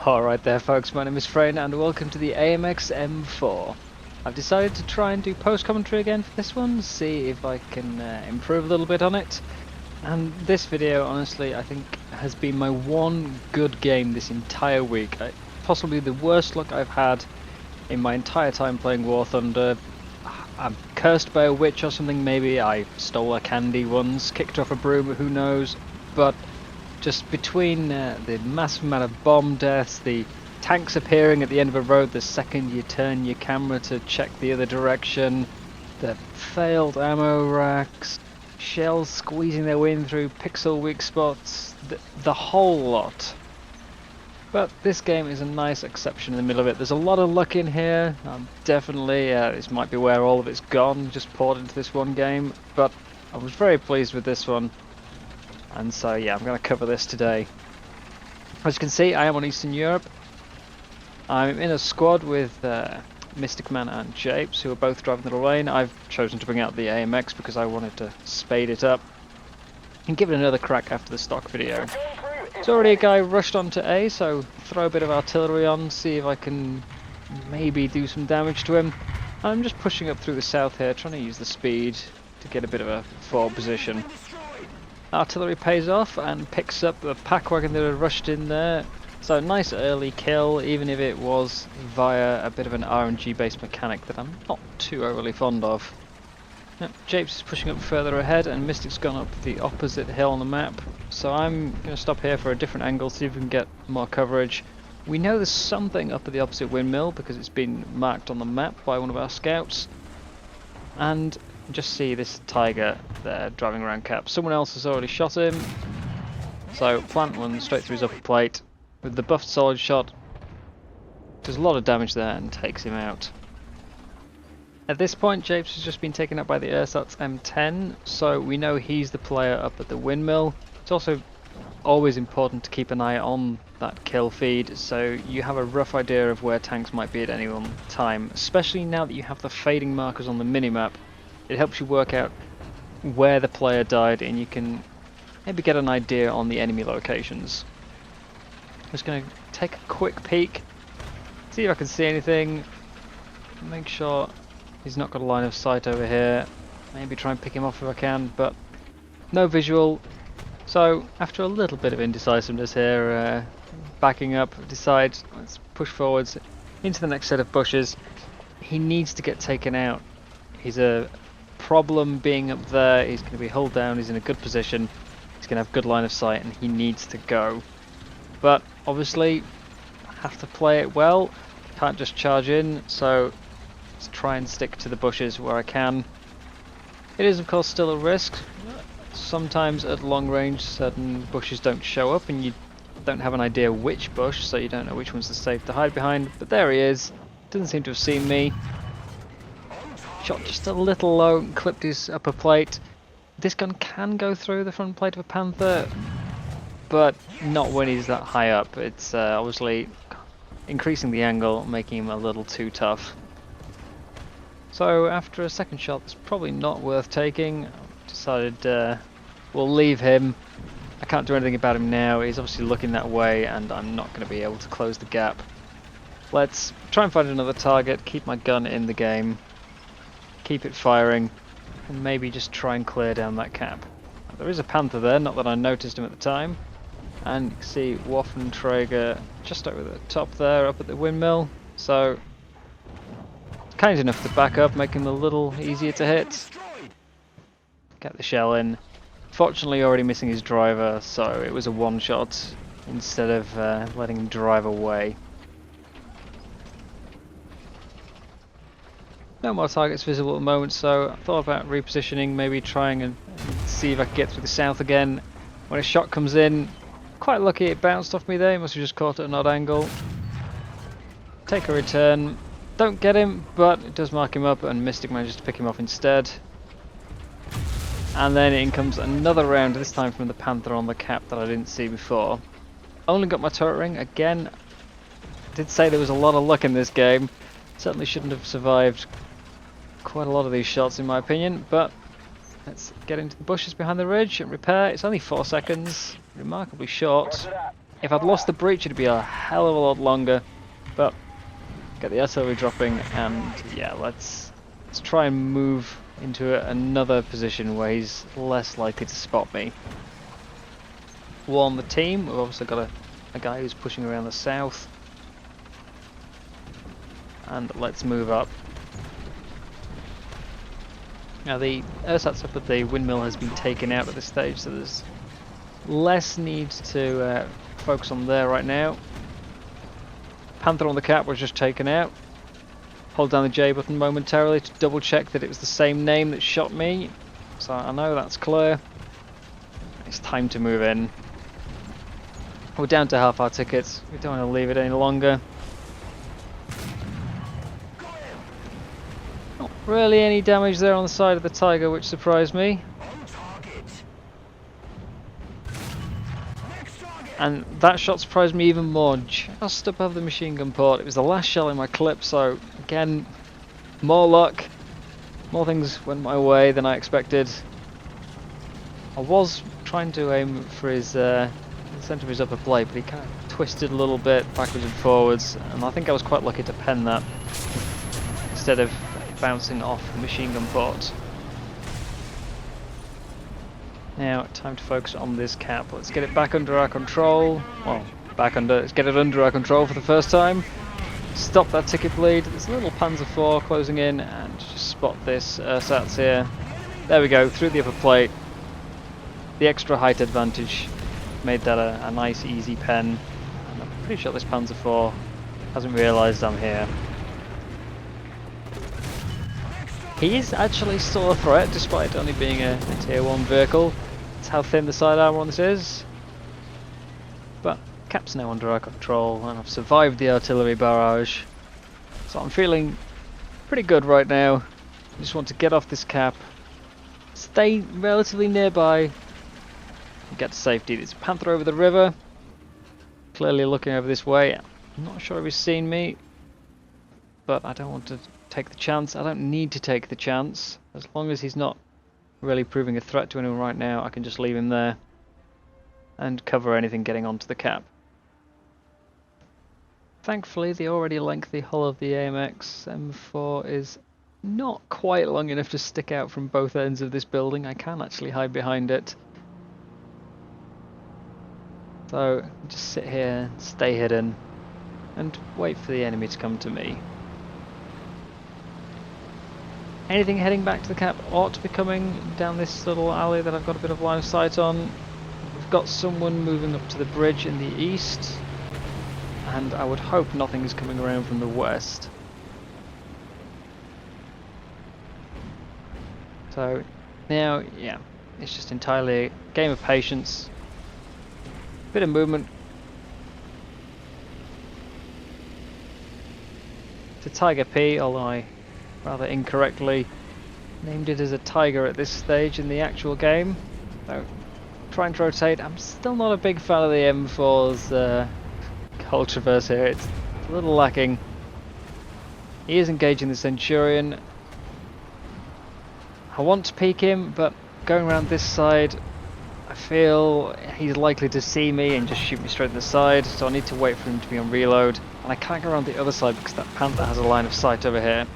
Alright there folks, my name is Freyn and welcome to the AMX M4. I've decided to try and do post-commentary again for this one, see if I can improve a little bit on it. And this video, honestly, I think has been my one good game this entire week. Possibly the worst luck I've had in my entire time playing War Thunder. I'm cursed by a witch or something, maybe. I stole a candy once, kicked off a broom, who knows. But just between the massive amount of bomb deaths, the tanks appearing at the end of a road the second you turn your camera to check the other direction, the failed ammo racks, shells squeezing their way in through pixel weak spots, the whole lot. But this game is a nice exception in the middle of it. There's a lot of luck in here. Definitely, this might be where all of it's gone, just poured into this one game. But I was very pleased with this one. And so yeah, I'm going to cover this today. As you can see, I am on Eastern Europe. I'm in a squad with Mystic Man and Japes, who are both driving the lane. I've chosen to bring out the AMX because I wanted to spade it up and give it another crack after the stock video. There's already a guy rushed onto A, so throw a bit of artillery on, see if I can maybe do some damage to him. I'm just pushing up through the south here, trying to use the speed to get a bit of a forward position. Artillery pays off and picks up the pack wagon that had rushed in there. So nice early kill, even if it was via a bit of an RNG based mechanic that I'm not too overly fond of. Yep, Japes is pushing up further ahead and Mystic's gone up the opposite hill on the map. So I'm going to stop here for a different angle, see if we can get more coverage. We know there's something up at the opposite windmill because it's been marked on the map by one of our scouts. And just see this tiger there driving around cap. Someone else has already shot him. So plant one straight through his upper plate with the buffed solid shot. Does a lot of damage there and takes him out. At this point, Japes has just been taken up by the ersatz M10, so we know he's the player up at the windmill. It's also always important to keep an eye on that kill feed, so you have a rough idea of where tanks might be at any one time, especially now that you have the fading markers on the minimap. It helps you work out where the player died and you can maybe get an idea on the enemy locations. I'm just going to take a quick peek, see if I can see anything, make sure he's not got a line of sight over here, maybe try and pick him off if I can, but no visual. So after a little bit of indecisiveness here, backing up, decide let's push forwards into the next set of bushes. He needs to get taken out. He's a problem being up there, he's going to be hulled down, he's in a good position, he's going to have good line of sight and he needs to go. But obviously have to play it well, can't just charge in, so let's try and stick to the bushes where I can. It is of course still a risk. Sometimes at long range certain bushes don't show up and you don't have an idea which bush, so you don't know which one's the safe to hide behind, but there he is, doesn't seem to have seen me. Shot just a little low and clipped his upper plate. This gun can go through the front plate of a Panther, but not when he's that high up. It's obviously increasing the angle, making him a little too tough. So after a second shot that's probably not worth taking, I've decided we'll leave him. I can't do anything about him now, he's obviously looking that way and I'm not going to be able to close the gap. Let's try and find another target, keep my gun in the game, keep it firing, and maybe just try and clear down that cap. There is a Panther there, not that I noticed him at the time. And you can see Waffenträger just over the top there, up at the windmill. So, kind enough to back up, make him a little easier to hit. Get the shell in. Fortunately already missing his driver, so it was a one shot instead of letting him drive away. No more targets visible at the moment, so I thought about repositioning, maybe trying and see if I can get through the south again. When a shot comes in, quite lucky it bounced off me there, he must have just caught it at an odd angle. Take a return, don't get him, but it does mark him up and Mystic manages to pick him off instead. And then in comes another round, this time from the Panther on the cap that I didn't see before. Only got my turret ring, again, I did say there was a lot of luck in this game. Certainly shouldn't have survived quite a lot of these shots in my opinion, but let's get into the bushes behind the ridge and repair. It's only 4 seconds, remarkably short. If I'd lost the breach, it'd be a hell of a lot longer. But get the artillery dropping, and yeah, let's try and move into another position where he's less likely to spot me. On the team, we've also got a guy who's pushing around the south. And let's move up. Now the ersatz up at the windmill has been taken out at this stage, so there's less need to focus on there right now. Panther on the cap was just taken out. Hold down the J button momentarily to double check that it was the same name that shot me. So I know that's clear. It's time to move in. We're down to half our tickets. We don't want to leave it any longer. Not really any damage there on the side of the Tiger, which surprised me. And that shot surprised me even more, just above the machine gun port. It was the last shell in my clip, so again, more luck. More things went my way than I expected. I was trying to aim for his the centre of his upper plate, but he kind of twisted a little bit backwards and forwards, and I think I was quite lucky to pen that instead of bouncing off the machine gun port. Now, time to focus on this cap. Let's get it back under our control. Well, let's get it under our control for the first time. Stop that ticket bleed. There's a little Panzer IV closing in, and just spot this ersatz here. There we go, through the upper plate. The extra height advantage made that a nice, easy pen. And I'm pretty sure this Panzer IV hasn't realised I'm here. He is actually still a threat, despite only being a tier 1 vehicle. That's how thin the side armour on this is. But cap's now under our control, and I've survived the artillery barrage. So I'm feeling pretty good right now. I just want to get off this cap, stay relatively nearby, and get to safety. There's a Panther over the river, clearly looking over this way. I'm not sure if he's seen me, but I don't want to take the chance. I don't need to take the chance. As long as he's not really proving a threat to anyone right now, I can just leave him there and cover anything getting onto the cap. Thankfully, the already lengthy hull of the AMX M4 is not quite long enough to stick out from both ends of this building. I can actually hide behind it. So just sit here, stay hidden, and wait for the enemy to come to me. Anything heading back to the cap ought to be coming down this little alley that I've got a bit of line of sight on. We've got someone moving up to the bridge in the east, and I would hope nothing is coming around from the west. So now, yeah, it's just entirely a game of patience. Bit of movement. To Tiger P, although I rather incorrectly named it as a Tiger at this stage in the actual game. So, trying to rotate. I'm still not a big fan of the M4's hull traverse here. It's a little lacking. He is engaging the Centurion. I want to peek him, but going around this side, I feel he's likely to see me and just shoot me straight to the side, so I need to wait for him to be on reload. And I can't go around the other side because that Panther has a line of sight over here.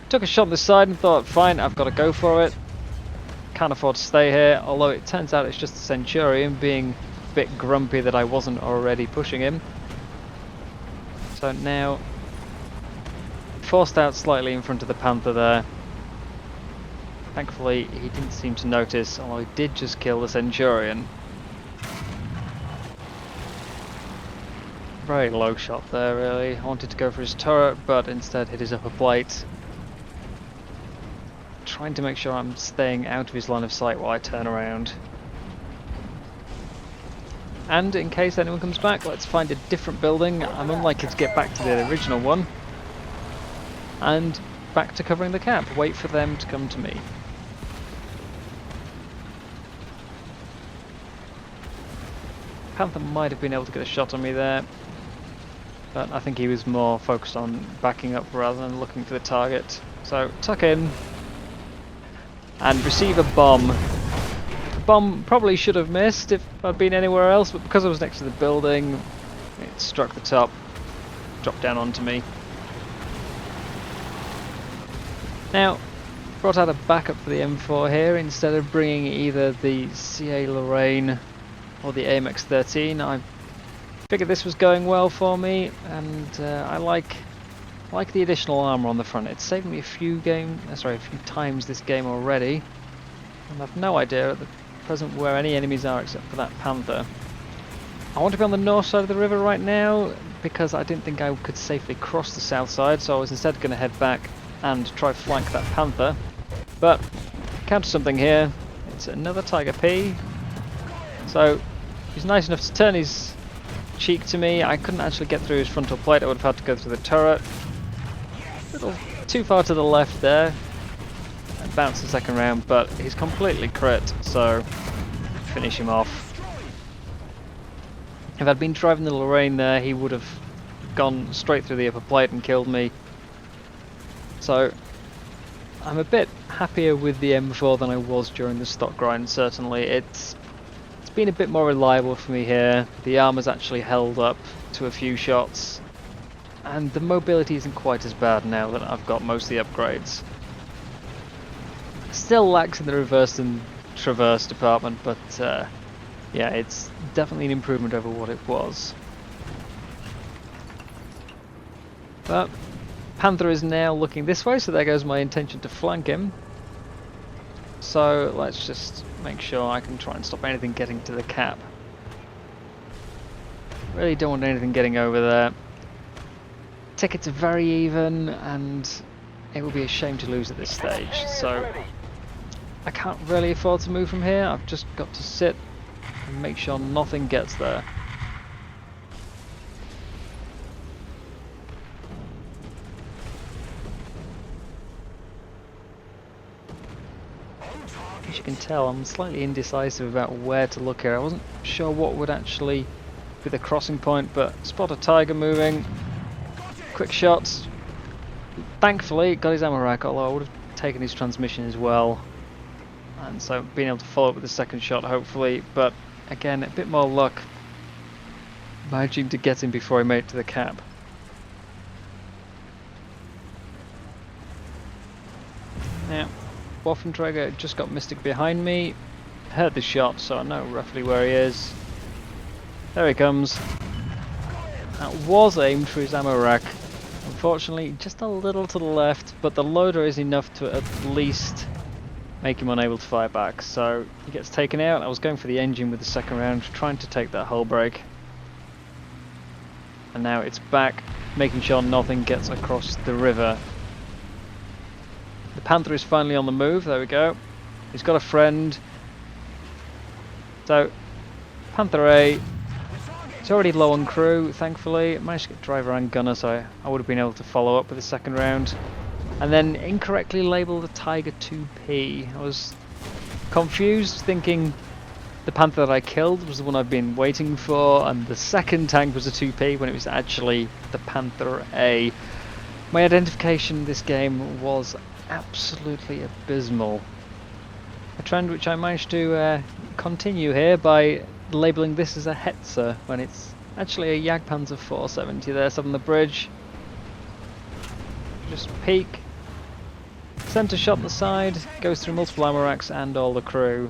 Took a shot on this side and thought, fine, I've got to go for it. Can't afford to stay here, although it turns out it's just the Centurion being a bit grumpy that I wasn't already pushing him. So now, forced out slightly in front of the Panther there. Thankfully, he didn't seem to notice, although he did just kill the Centurion. Very low shot there, really. I wanted to go for his turret, but instead hit his upper plate. Trying to make sure I'm staying out of his line of sight while I turn around. And in case anyone comes back, let's find a different building. I'm unlikely to get back to the original one. And back to covering the cap. Wait for them to come to me. Panther might have been able to get a shot on me there, but I think he was more focused on backing up rather than looking for the target. So tuck in and receive a bomb. The bomb probably should have missed if I'd been anywhere else, but because I was next to the building, it struck the top, dropped down onto me. Now, brought out a backup for the M4 here instead of bringing either the CA Lorraine or the AMX 13. I figured this was going well for me, and I like the additional armor on the front. It's saved me a few times this game already, and I've no idea at the present where any enemies are except for that Panther. I want to be on the north side of the river right now because I didn't think I could safely cross the south side, so I was instead going to head back and try flank that Panther. But counter something here. It's another Tiger P. So he's nice enough to turn his cheek to me. I couldn't actually get through his frontal plate. I would have had to go through the turret. A little too far to the left there. And bounce the second round, but he's completely crit, so finish him off. If I'd been driving the Lorraine there, he would have gone straight through the upper plate and killed me. So I'm a bit happier with the M4 than I was during the stock grind, certainly. It's been a bit more reliable for me here. The armor's actually held up to a few shots, and the mobility isn't quite as bad now that I've got most of the upgrades. Still lacks in the reverse and traverse department, but yeah, it's definitely an improvement over what it was. But Panther is now looking this way, so there goes my intention to flank him. So let's just make sure I can try and stop anything getting to the cap. Really don't want anything getting over there. Tickets are very even, and it would be a shame to lose at this stage. So I can't really afford to move from here. I've just got to sit and make sure nothing gets there. As you can tell, I'm slightly indecisive about where to look here. I wasn't sure what would actually be the crossing point, but spot a Tiger moving. Quick shots. Thankfully, got his ammo rack, although I would have taken his transmission as well. And so being able to follow up with the second shot, hopefully. But again, a bit more luck managing to get him before he made it to the cap. Now, Waffenträger just got Mystic behind me. Heard the shot, so I know roughly where he is. There he comes. That was aimed for his ammo rack. Unfortunately, just a little to the left, but the loader is enough to at least make him unable to fire back. So he gets taken out. I was going for the engine with the second round, trying to take that hull break. And now it's back, making sure nothing gets across the river. The Panther is finally on the move, there we go. He's got a friend. So, Panther A, it's already low on crew, thankfully. Managed to get driver and gunner, so I would have been able to follow up with the second round. And then incorrectly labelled a Tiger 2P. I was confused, thinking the Panther that I killed was the one I've been waiting for, and the second tank was a 2P when it was actually the Panther A. My identification in this game was absolutely abysmal. A trend which I managed to continue here by labelling this as a Hetzer when it's actually a Jagdpanzer 470 there, sat on the bridge. Just peek. Centre shot on the side, goes through multiple ammo racks and all the crew.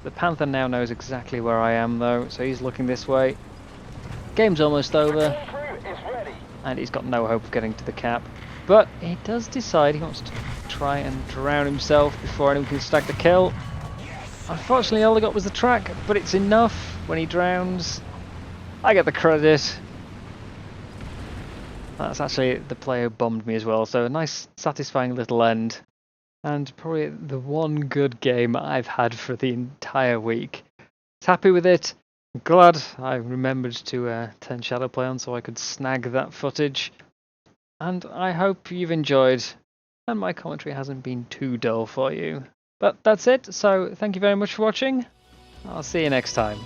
The Panther now knows exactly where I am though, so he's looking this way. Game's almost over, and he's got no hope of getting to the cap. But he does decide he wants to try and drown himself before anyone can stack the kill. Unfortunately, all I got was the track, but it's enough. When he drowns, I get the credit. That's actually the player who bombed me as well, so a nice satisfying little end. And probably the one good game I've had for the entire week. Happy with it. I'm glad I remembered to turn Shadowplay on so I could snag that footage. And I hope you've enjoyed, and my commentary hasn't been too dull for you. But that's it, so thank you very much for watching. I'll see you next time.